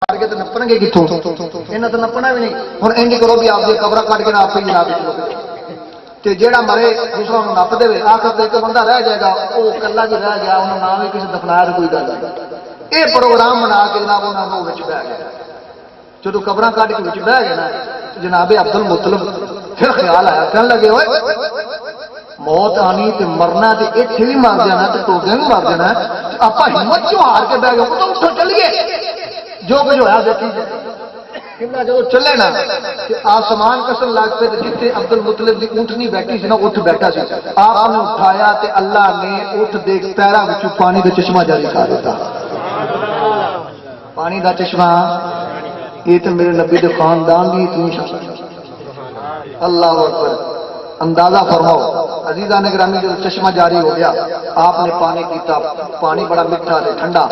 کٹ کے تو نپن گے کتوں یہاں تو نپنا بھی نہیں ہوں انج کرو بھی آپ قبر کٹ کے آپ ہی جناب تو جہاں مرے دوسرا انہوں نپ دے آخر ایک بندہ رہ جائے گا وہ کلا بھی رہ گیا انہوں نہ بھی کسی دفنایا تو کوئی گل نہیں یہ پروگرام بنا کے جناب انہوں نے بہ گیا جب قبر کٹ کے بہ گئے نا جناب عبد المطلب پھر خیال آیا کہنے لگے ہوئے موت آنی تے مرنا تے اتنے بھی مر جانا تے ٹوٹے بھی مر جانا آپ ہمت کیوں ہار کے بہ گئے تو اٹھو چلیے جو کچھ ہوا دیکھی جب چلے نا آسمان قسم لگ پہ جتنے عبد المطلب کی اونٹنی بیٹھی سی نا اٹھ بیٹھا سی آپ نے اٹھایا تے اللہ نے اٹھ دیکھ پیرا بچوں پانی کا چشمہ جاری کر دیتا پانی کا چشمہ یہ تو میرے نبی کے خاندان کی اتنی اللہ اکبر اندازہ فرماؤ عزیزہ نے گرامی جب چشمہ جاری ہو گیا آپ نے پانی پیتا پانی بڑا میٹھا تھا ٹھنڈا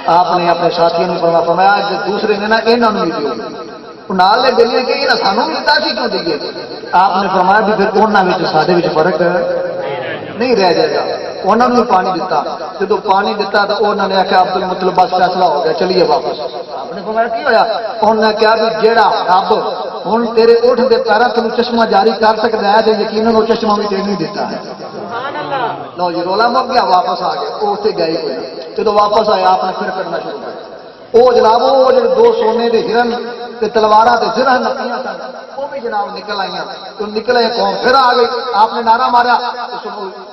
آپ نے اپنے ساتھیوں نے فرمایا دوسرے نے نا یہاں نہیں دیو نال لے گلیے کہ یہ سانوں ملتا سی کیوں دیے آپ نے فرمایا بھی پھر انہوں سارے فرق نہیں رہ جائے گا انہوں نے پانی دیتا جب پانی دیتا تو انہوں نے آخیا عبد المطلب بس فیصلہ ہو گیا چلیے واپس آپ نے فرمایا کی ہوا انہوں نے کہا بھی جیڑا رب ہوں تیرے اٹھ کے پیروں تمہیں چشمہ جاری کر سکتا ہے تو یقیناً وہ چشمہ بھی تین نہیں دیتا ہے لو جی رولا مک گیا واپس آ گیا وہ اتنے گئے کوئی جب واپس آیا آپ نے پھر کرنا شروع کیا وہ جناب وہ جو دو سونے کے ہرن تلوار زرہ نپیاں سن وہ بھی جناب نکل آئی تو نکل آئی قوم پھر آ گئی آپ نے نعرہ ماریا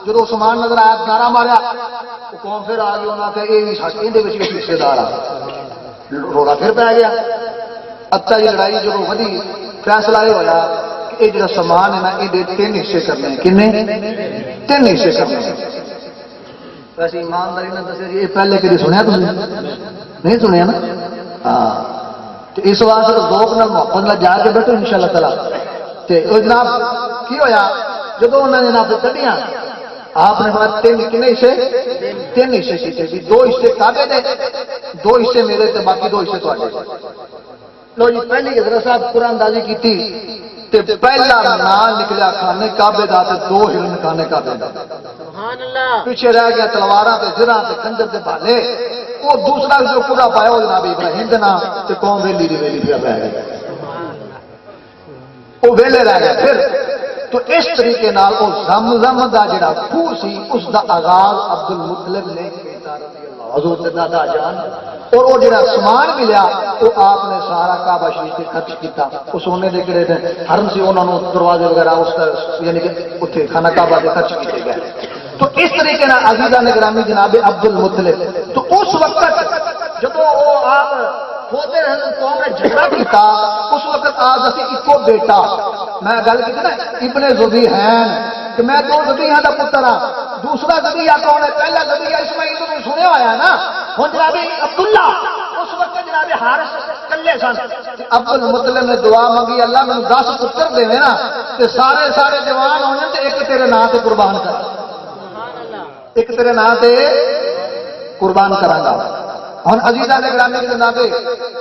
جب عثمان نظر آیا نعرہ ماریا تو قوم پھر آ گئی انہوں نے یہ بھی حصے دار آ رولا پھر پی گیا اچھا جی لڑائی جب وی فیصلہ یہ ہوا کہ یہ جڑا سامان ہے نا یہ تین حصے کرنے ہیں کنے تین حصے کرنے ہیں ویسے ایمانداری نے دسیا جی یہ پہلے کدی سنیا تم نہیں سنیا نا ہاں تو اس واسطے ذوق نال محبت نال جا کے بیٹھو ان شاء اللہ تعالی تو جناب کی ہوا جب انہوں نے جناب کڈیاں آپ نے فرمایا تین کنے حصے تین حصے کیتے بھی دو حصے کعبے دے دو حصے میرے تے باقی دو حصے تواڈے لو جی پہلی حضرت صاحب قرآن اندازی کی تے پہلا نام نکلیا کھانے کعبے دا تے دو ہرن کھانے کعبے دا سبحان اللہ پیچھے رہ گیا تلواراں تے زرہ تے خنجر تے بھالے وہ دوسرا جو پورا پایا وہ جناب ابراہیم دے نام تے قوم ویلی دی ویلی پہ رہ گئی وہ ویلے رہ گئے پھر تو اس طریقے نال وہ زمزم دا جڑا خوہ سی اس دا آغاز عبد المطلب نے کیتا رضی اللہ حضور دے دادا جان اور وہ جڑا سامان ملیا وہ آپ نے سارا کعبہ شریف سے خرچ کیتا وہ سونے دے گرے تھے حرم سے انہوں نے دروازے وغیرہ اس یعنی کہ اتنے خانہ کعبہ سے خرچ کیتے گئے تو اس طریقے نال عزیزہ نے گرامی جناب عبد المطلب تو اس وقت جب وہ آپ ہوتے رہے قوم نے جھگڑا کیتا اس وقت آج اسی ایکو بیٹا میں گل کی نا ابن ذبیحین کہ میں دو ذبیحہ دا پتر ہاں دوسرا ذبیحہ کون ہے پہلا ذبیحہ اسماعیل نے سنیا ہوا ہے نا ہوں جناب عبداللہ اس وقت جناب حارث کلے سن عبد المطلب نے دعا منگی اللہ میں 10 پتر دے نا تے سارے سارے جوان ہونے تے ایک تیرے نام تے قربان کر ایک تیرے نام تے قربان کراں گا ہن عزیزہ نے گرامی کے جناب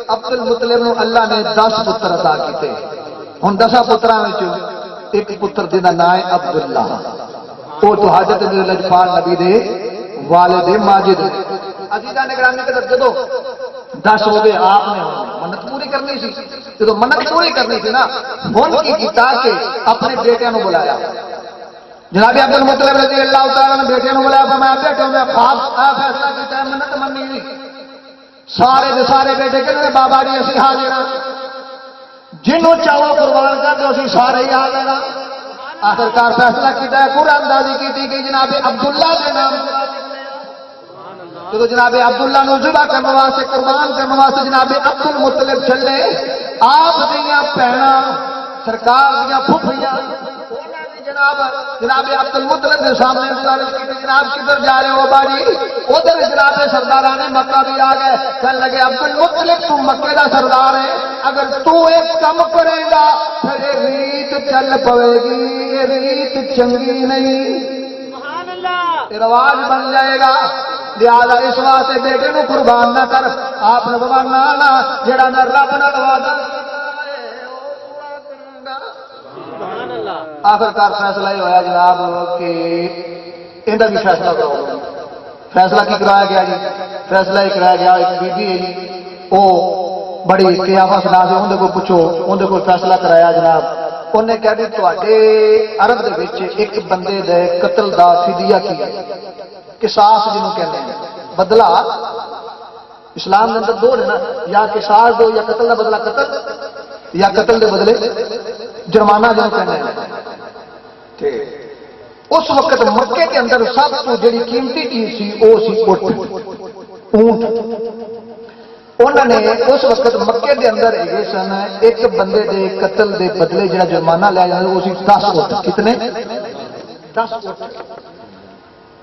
عبد المطلب نو اللہ نے 10 پتر عطا کیتے ہن 10 پتراں وچ ایک پتر جہاں نام ہے عبداللہ وہ تو حضرت لجپال نبی دے والد ماجد عزیزہ نے گرامی کے جدو 10 ہو گئے آپ نے منت پوری کرنی سی جب منت پوری کرنی تھی نا ہن کی کیتا کہ اپنے بیٹے نو بلایا جناب عبد المطلب رضی اللہ تعالیٰ نے بیٹے نو بلایا فرمایا بیٹے میں فیصلہ کیتا ہے منت مننی نہیں سارے دے سارے بیٹے کہنے بابا جی اسی حاضر ہاں جنوں چاہو قربان کر دو اسی سارے ہی آ گئے آخرکار فیصلہ کیتا ہے قرآن اندازی کی گئی جناب عبداللہ کے نام جب جناب عبداللہ نو ذبح کرنے واسطے قربان کرنے واسطے جناب عبد المطلب چلے آپ دیاں بہناں سرکار دیاں پھپھیاں جناب عبد المطلب کے سامنے جناب کدھر جا رہے ہو باری ادھر جناب سرداران مکہ بھی آ گئے کہنے لگے عبد المطلب تو مکے کا سردار ہے اگر تو ایک کم کرے گا پھر یہ ریت چل پوے گی یہ ریت چنگی نہیں رواج بن جائے گا لہذا اس واسطے بیٹے کو قربان نہ کر آپ نے فرمایا جڑا میں رب نال وعدہ آخرکار فیصلہ یہ ہوا جناب کہ ان کا بھی فیصلہ کرو فیصلہ کی کرایا گیا جی فیصلہ یہ کرایا گیا ایک بی بی ہے جی وہ بڑی قیافہ سنا دے اندر کو پوچھو اندر کو فیصلہ کرایا جناب انہیں کہہ دی تواڈے عرب دے وچ ایک بندے دے قتل دا فدیہ کی ہے قصاص جنوں کہندے ہیں بدلہ اسلام کے اندر دو ہے نا یا قصاص دو یا قتل دا بدلہ قتل یا قتل دے بدلے جرمانہ جنوں کہندے ہیں ٹھیک اس وقت مکے کے اندر سب تو جڑی قیمتی چیز سی وہ سی اونٹ انہوں نے اس وقت مکے دے اندر یہ سن ایک بندے دے قتل دے بدلے جڑا جرمانہ لیا جاتا وہ سی 10 اونٹ کتنے 10 اونٹ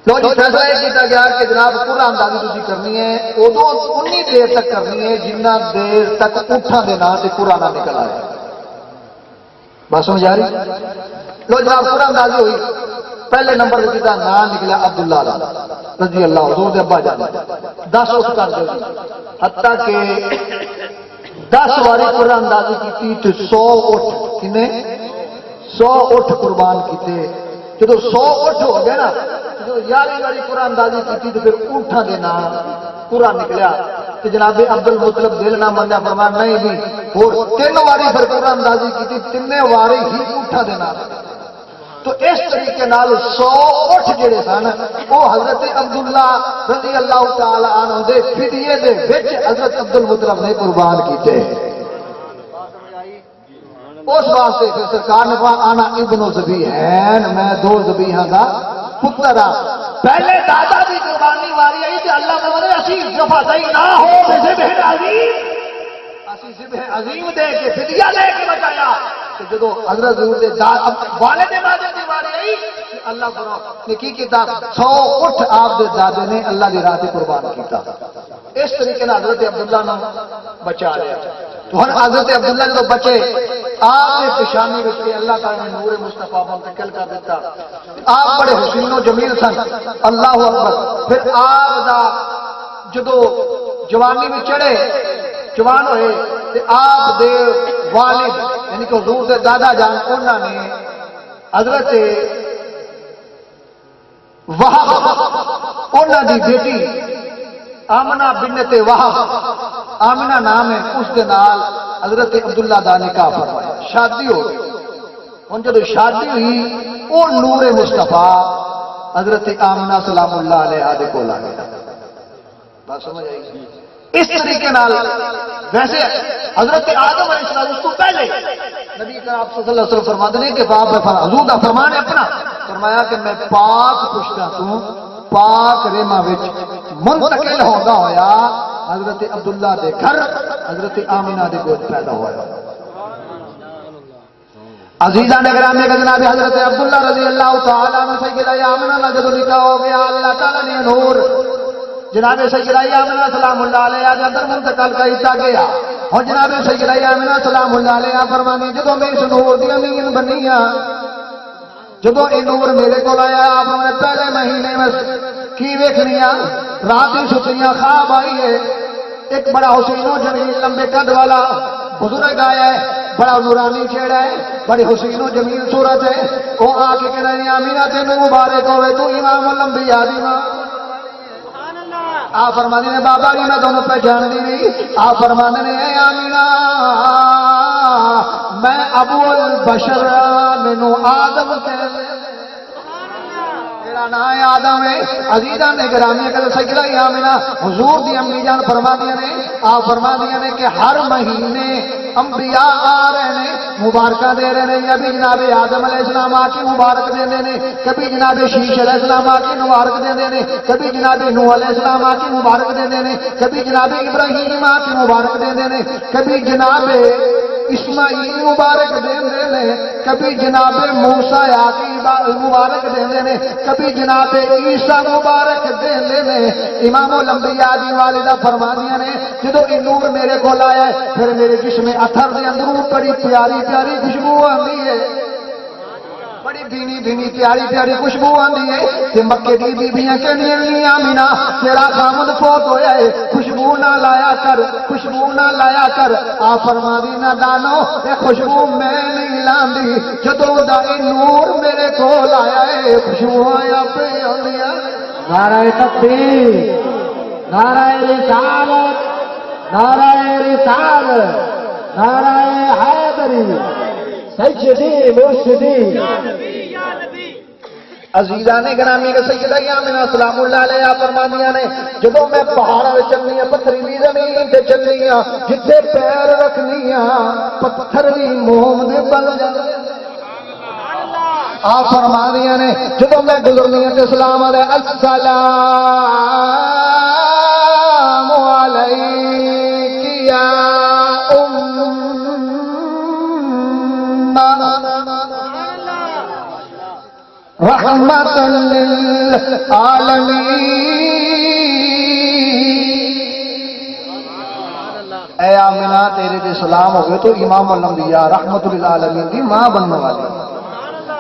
لو جی فیصلہ یہ کیا گیا کہ جناب پورا اندازی تھی کرنی ہے ادو انی دیر تک کرنی ہے جنہ دیر تک اونٹاں دے نام سے پورا نہ نکل آیا بات سمجھ آ رہی لو جناب پورا اندازی ہوئی پہلے نمبر کا نام نکلا عبداللہ رضی اللہ حضور دے ابا جان 10 اٹھ کر دے حتیٰ کہ 10 واری پورا اندازی کی تو 100 اٹھ کنے 100 اٹھ قربان کیتے جب 100 اٹھ ہو گئے نا جو 11 واری پورا اندازی کی تو پھر اونٹاں دے نام پورا نکلیا کہ جناب عبد المطلب دل نہ منیا فرمان نہیں بھی اور 3 واری پھر پورا اندازی کی 3 واری ہی اونٹاں دے نام تو اس طریقے نال 100 اٹھ جڑے سن وہ حضرت عبداللہ رضی اللہ تعالی عنہ دے فدیے دے وچ حضرت عبد المطلب نے قربان کیتے اس واسطے پھر سرکار نے کہا انا ابن ذبیحین میں 2 ذبیحاں دا پتر ہاں پہلے دادا دی قربانی واری آئی تے اللہ فرمانے اسی وفاداری نہ ہو ذبح عظیم اسی ذبح عظیم دے کے فدیہ لے کے بچایا جدو حضرت دے والد دادے دی واری آئی اللہ نے کی کیتا 100 اٹھ آپ دے دادے نے اللہ دی راہ تے قربان کیتا اس طریقے نال حضرت عبداللہ نے بچا لیا تو ہن حضرت عبداللہ جدو بچے آپ نے پیشانی وچ اللہ تعالی نے نور مصطفیٰ منتقل کر دیتا آپ بڑے حسین و جمیل سن اللہ اکبر پھر آپ دا جدو جوانی میں چڑھے جوان ہوئے تے آپ دے والد یعنی کہ حضور دے دادا جان انہوں نے حضرت وہب انہوں دی بیٹی آمنہ بنت وہب آمنہ نام ہے اس کے نال حضرت عبداللہ دا نکاح فرمایا شادی ہو گئی ان جب شادی ہوئی وہ نور مصطفیٰ حضرت آمنہ سلام اللہ علیہ دے کو لا گیا بات سمجھ آئی اس طریقے نال ویسے حضرت آدم علیہ السلام اس کو پہلے نبی کرام آپ صلی اللہ علیہ وسلم فرماتے ہیں کہ باپ حضور کا فرمان ہے اپنا فرمایا کہ میں پاک پشتا تو پاک ریما وچ منتقل ہوتا ہویا حضرت عبداللہ دے گھر حضرت آمینہ دے گود پیدا ہوا عزیزہ نے گرامی کا جناب حضرت عبداللہ رضی اللہ تعالیٰ عنہ سیدہ آمینہ کا جب نکاح ہو گیا اللہ تعالیٰ نے نور جناب سیدہ آمنہ سلام اللہ علیہ کے اندر منتقل کیتا گیا اور جناب سیدہ آمنہ سلام اللہ علیہ فرمانی جدو میں اس نور دی امین بنیا جدو یہ نور میرے کو آیا آپ نے پہلے مہینے میں کی ویکھنیا رات ہی ستیاں خواب آئی ہے ایک بڑا حسین و جمیل لمبے قد والا بزرگ آیا ہے بڑا نورانی چہرہ ہے بڑی حسین و جمیل صورت ہے وہ آ کے کہہ رہے ہیں آمینہ تینوں مبارک ہوئے تو امام الانبیاء دی ماں آپ فرمانے نے بابا جی میں دونوں پہچان دی نہیں آپ فرمانے نے اے آمینہ میں ابو البشر مینوں آدم کہہ میرا نام آدم ہے عزیزہ نے گرامی کہ سیدہ آمنہ حضور دی امی جان فرما دیا نے آپ فرما دیا نے کہ ہر مہینے انبیاء آ رہے ہیں مبارکہ دے رہے ہیں کبھی جناب آدم علیہ السلام آ کے مبارک دے دینے کبھی جناب شیش علیہ السلام آ کے مبارک دے دینے کبھی جناب نوح علیہ السلام آ کے مبارک دے دینے کبھی جناب ابراہیم آ کے مبارک دے دینے کبھی جناب اسماعیل مبارک دے دینے کبھی جناب موسیٰ آ کے مبارک دے دینے کبھی جناب عیسیٰ مبارک دے دینے امام الانبیاء دی والدہ فرما دیا نے جدو یہ نور میرے کو لایا ہے پھر میرے جسم اتھر دے اندروں بڑی پیاری پیاری خوشبو آتی ہے بڑی بھینی بھینی پیاری پیاری خوشبو آتی ہے کہ مکے دی بیبیاں کہندیاں نہیں آمینہ تیرا خامد فوت ہویا ہے خوشبو نہ لایا کر خوشبو نہ لایا کر آپ فرما دی نہ دانو یہ خوشبو میں نہیں لاندی جدوں دا نور میرے کو لایا ہے خوشبو آیا پہ آندیاں نعرہ تکبیر نعرہ رسالت نعرہ رسال، نعرہ حیدری، سیدی مرشدی. عزیزان گرامی کے سیدہ آمنہ سلام اللہ علیہ فرماندیاں نے جدوں میں پہاڑاں وچ چلنی ہاں، پتھریلی زمین تے چلنی ہاں، جتھے پیر رکھنی ہاں پتھر بھی موم دے بن جاندے. آپ فرماندیاں نے جدوں میں گزرنی ہاں تے سلام علیہ السلام علیک یا رحمت للعالمین. اے آمنہ تیرے دے سلام ہو گئے تو امام الانبیاء رحمت للعالمین دی ماں بننے والی.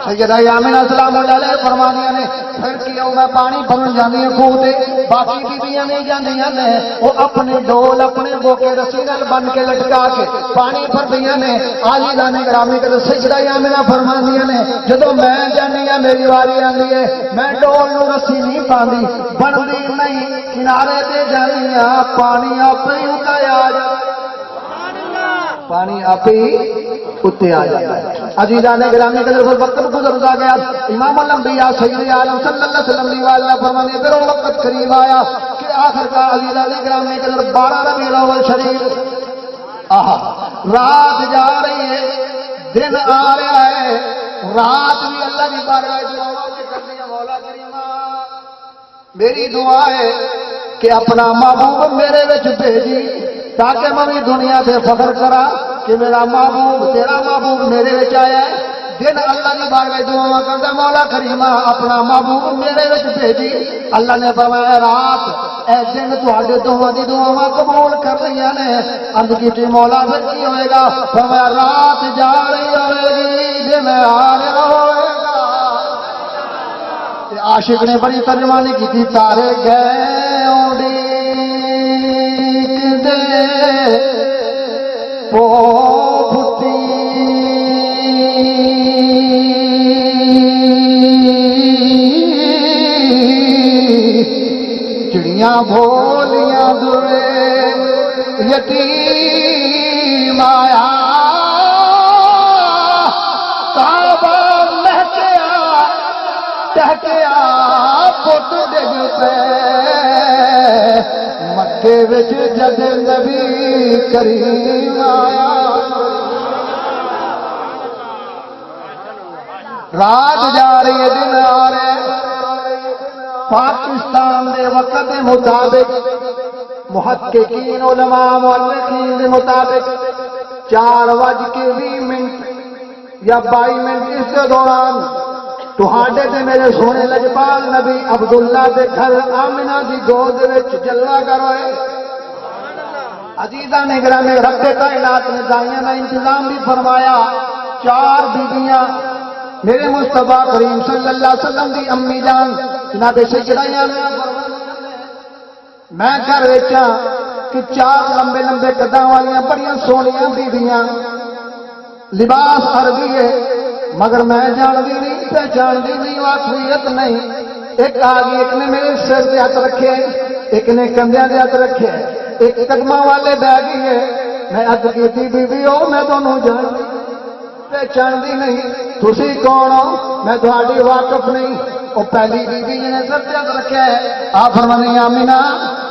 سیدہ آمنہ سلام اللہ علیہ فرمانیاں نے پھر کیا میں پانی بھرن جانی ہے خوہ تے، باقی بیویاں نہیں جاندیاں نے وہ اپنے ڈول اپنے بوکے رسی نال بن کے لٹکا کے پانی بھردیاں نے. عاجزان گرامی کر سیدہ آمنہ فرماندیاں نے جدوں میں جانی ہے میری واری آندی ہے میں ڈول نو رسی نہیں پاندی بندی نہیں کنارے تے جانی ہاں پانی آپ ہی اتنے آ جا، پانی آپ ہی اتنے آ جاتا ہے. عزیزان گرامی کے وقت گزرتا گیا امام الانبیاء سید عالم صلی اللہ علیہ وسلم فرمانے پھر وقت قریب آیا کہ آخر کا عزیزان گرامی کے 12 ربیع الاول شریف رات جا رہی ہے دن آ رہا ہے. رات بھی اللہ کی بارگاہ دعا کرنی ہے مولا کریمہ میری دعا ہے کہ اپنا محبوب میرے وچ بھیجی تاکہ میں بھی دنیا سے فخر کرا کہ میرا محبوب تیرا محبوب میرے وچ آیا ہے. دن اللہ کی بارگاہ دعا کرتا مولا کریمہ اپنا محبوب میرے وچ بھیجی. اللہ نے فرمایا رات اے دن تواڈے دعاواں دی دعاواں قبول کر رہی نے. عرض کیتی مولا پھر کی ہوئے گا؟ فرمایا رات جا رہی ہوئے گی دن آ رہا ہوئے گا. عاشق نے بڑی ترجمانی کی تھی تارے گئے اڑیک دے پوپتی چڑیاں بھولیاں دورے یتیم آیا کعبہ مہکیا ٹہکیا پت ڈگ پے مکے وچ جد نبی کریم آیا. رات جا رہی ہے دن آ رہے. پاکستان دے وقت دے مطابق محققین علماء مؤرخین دے مطابق 4:20 یا 22 منٹ اس کے دوران تہاڈے تے میرے سونے لجپال نبی عبداللہ دے گھر آمنہ دی گود وچ جلوہ گر ہوئے. عزیزاں نے گرامی رب کائنات نے دائیاں کا انتظام بھی فرمایا. 4 بیویاں میرے مصطفیٰ کریم صلی اللہ علیہ وسلم دی امی جان جناب سیدہ میں گھر ویچا کہ 4 لمبے لمبے قداں والیاں بڑیاں سونیاں بیویاں لباس عربی ہے مگر میں جانتی نہیں پہچانتی نہیں واقفیت نہیں. ایک آ گئی ایک نے میرے سر سے ہاتھ رکھے ایک نے کندھیاں سے ہاتھ رکھے ایک قدمہ والے بہ گئی ہے. میں عرض کی تھی بیوی ہو میں دونوں جانتی پہچانتی نہیں تسی کون ہو میں تھوڑی واقف نہیں. وہ پہلی بیوی جی نے سر سے ہاتھ رکھا ہے آپ فرمانے آمینہ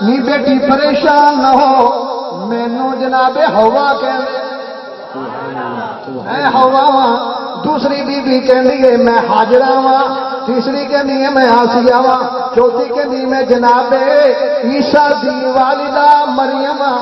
نی بیٹی پریشان نہ ہو مینوں جناب ہوا کہندے میں ہوا ہاں. دوسری بیوی کہندی ہے میں حاجرہ ہاں. تیسری کہندی ہے میں آسیہ ہاں. چوتھی کہندی میں جناب عیسیٰ دی والدہ مریم ہاں.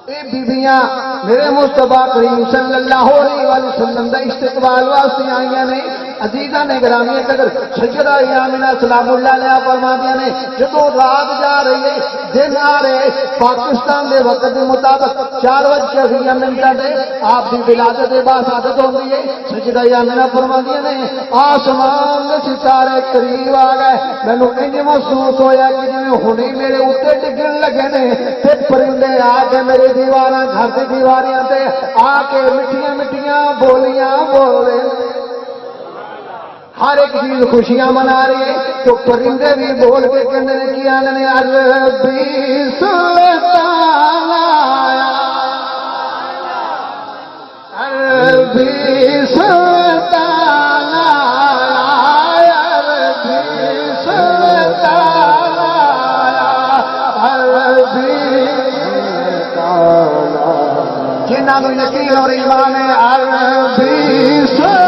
اے بیویاں میرے مصطفیٰ کریم صلی اللہ علیہ وسلم دا استقبال واسطے آئیاں نے. عزیزاں نے گرامی قدر سیدہ آمنہ سلام اللہ علیہ فرماندیاں نے جدوں رات جا رہی ہے دن آ رہے پاکستان دے وقت کے مطابق 4:20 دے آپ کی ولادت کے بعد عادت ہوتی ہے. سیدہ آمنہ فرماندیاں نے آسمان دے ستارے قریب آ گئے مینوں انج محسوس ہویا کہ جویں ہنے میرے اوتے ڈگن لگے نے تے پرندے آ کے میرے دیواراں گھر دی دیواریاں تے آ کے مٹھیاں مٹھیاں بولیاں بول رہے ہر ایک چیز خوشیاں منا رہی ہے، تو پرندے بھی بول کے کہنے نے کیا نے عربی سلطان آیا، عربی سلطان آیا، عربی سلطان آیا، عربی سلطان آیا، جنہاں نوں یقین اور ایمان ہے عربی سلطان